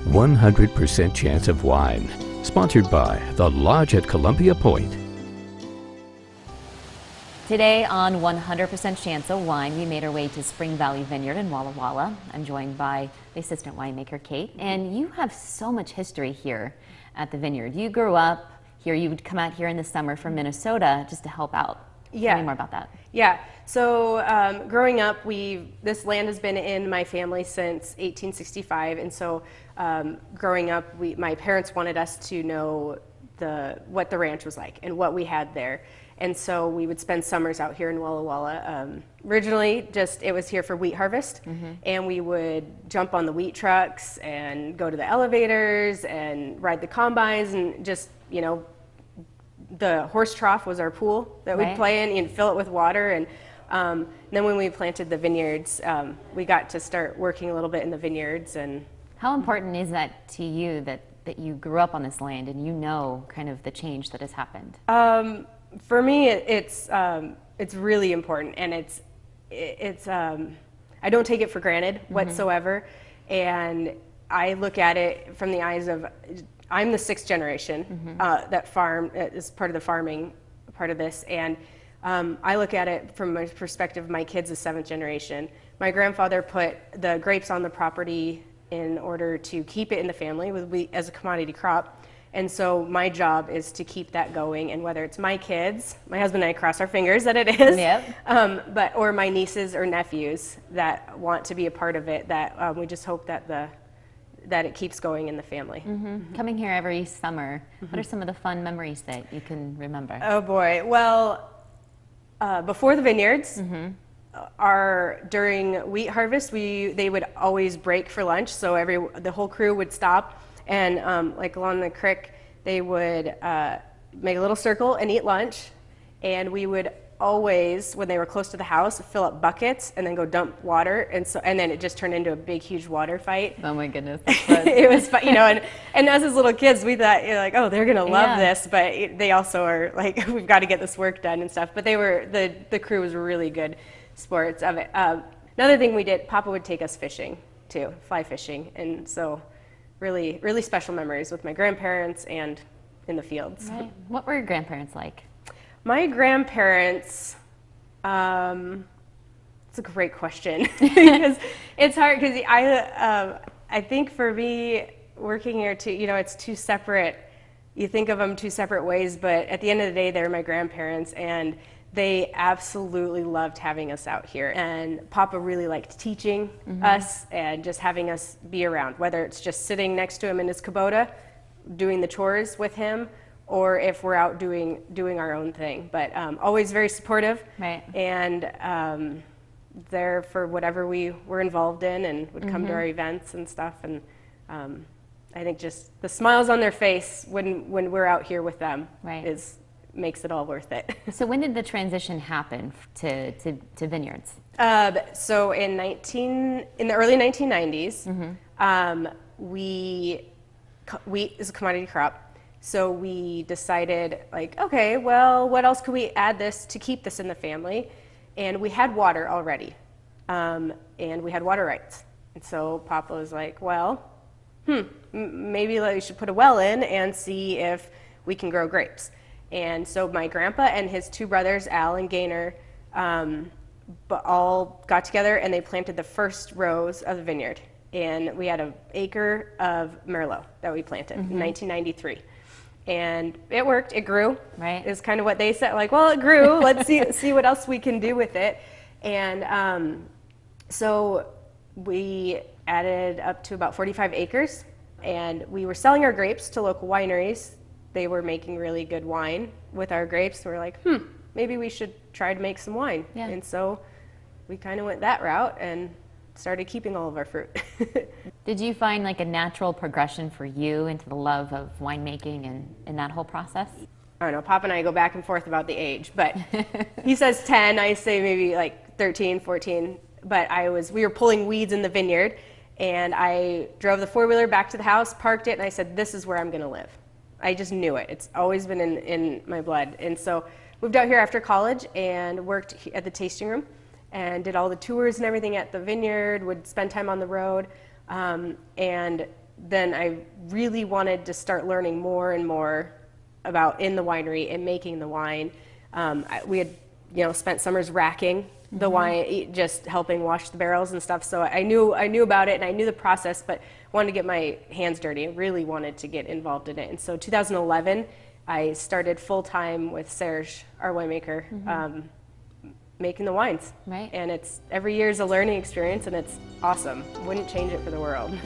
100% Chance of Wine, sponsored by The Lodge at Columbia Point. Today on 100% Chance of Wine, we made our way to Spring Valley Vineyard in Walla Walla. I'm joined by the assistant winemaker, Kate, and you have so much history here at the vineyard. You grew up here, you would come out here in the summer from Minnesota just to help out. Yeah. Tell me more about that. Yeah, so growing up, this land has been in my family since 1865, and so growing up, my parents wanted us to know what the ranch was like and what we had there. And so we would spend summers out here in Walla Walla. Originally, it was here for wheat harvest, and we would jump on the wheat trucks and go to the elevators and ride the combines and just, the horse trough was our pool that we'd play in and fill it with water. And then when we planted the vineyards, we got to start working a little bit in the vineyards. And how important is that to you that you grew up on this land and you know kind of the change that has happened? For me, it's really important, and it's I don't take it for granted whatsoever, and I look at it from the eyes of I'm the sixth generation that is part of the farming part of this, and I look at it from my perspective. My kid's the seventh generation. My grandfather put the grapes on the property in order to keep it in the family as a commodity crop. And so my job is to keep that going, and whether it's my kids, my husband and I cross our fingers that it is, or my nieces or nephews that want to be a part of it, that we just hope that it keeps going in the family. Coming here every summer, what are some of the fun memories that you can remember? Oh boy, well, before the vineyards, during wheat harvest, they would always break for lunch, so the whole crew would stop. And like along the creek, they would make a little circle and eat lunch. And we would always, when they were close to the house, fill up buckets and then go dump water. And then it just turned into a big, huge water fight. Oh my goodness, that's fun. It was fun, and us as little kids, we thought, oh, they're gonna love this, but they also are like, we've got to get this work done and stuff. But the crew was really good sports of it. Another thing we did, Papa would take us fishing too, fly fishing, and so. Really, really special memories with my grandparents and in the fields. Right. What were your grandparents like? My grandparents, it's a great question because it's hard because I think for me working here too, it's two separate, you think of them two separate ways, but at the end of the day, they're my grandparents, and they absolutely loved having us out here. And Papa really liked teaching us and just having us be around, whether it's just sitting next to him in his Kubota, doing the chores with him, or if we're out doing our own thing. But always very supportive, and there for whatever we were involved in, and would come to our events and stuff. And I think just the smiles on their face when we're out here with them makes it all worth it. So when did the transition happen to vineyards? So in the early 1990s, wheat is a commodity crop. So we decided, okay, well, what else could we add to keep this in the family? And we had water already, and we had water rights. And so Papa was like, well, maybe we should put a well in and see if we can grow grapes. And so my grandpa and his two brothers, Al and Gaynor, all got together and they planted the first rows of the vineyard. And we had an acre of Merlot that we planted in 1993. And it worked, it grew. Right. Is kind of what they said, well, it grew, let's see what else we can do with it. And so we added up to about 45 acres, and we were selling our grapes to local wineries. They were making really good wine with our grapes. So we're like, maybe we should try to make some wine. Yeah. And so we kind of went that route and started keeping all of our fruit. Did you find a natural progression for you into the love of winemaking and in that whole process? I don't know, Papa and I go back and forth about the age, but he says 10, I say maybe 13, 14. But we were pulling weeds in the vineyard, and I drove the four-wheeler back to the house, parked it, and I said, this is where I'm gonna live. I just knew it. It's always been in my blood. And so moved out here after college and worked at the tasting room and did all the tours and everything at the vineyard, would spend time on the road. And then I really wanted to start learning more and more about in the winery and making the wine. We had, spent summers racking the wine, just helping wash the barrels and stuff. So I knew about it and I knew the process, but wanted to get my hands dirty. I really wanted to get involved in it. And so 2011, I started full time with Serge, our winemaker, making the wines. Right. And every year is a learning experience, and it's awesome. Wouldn't change it for the world.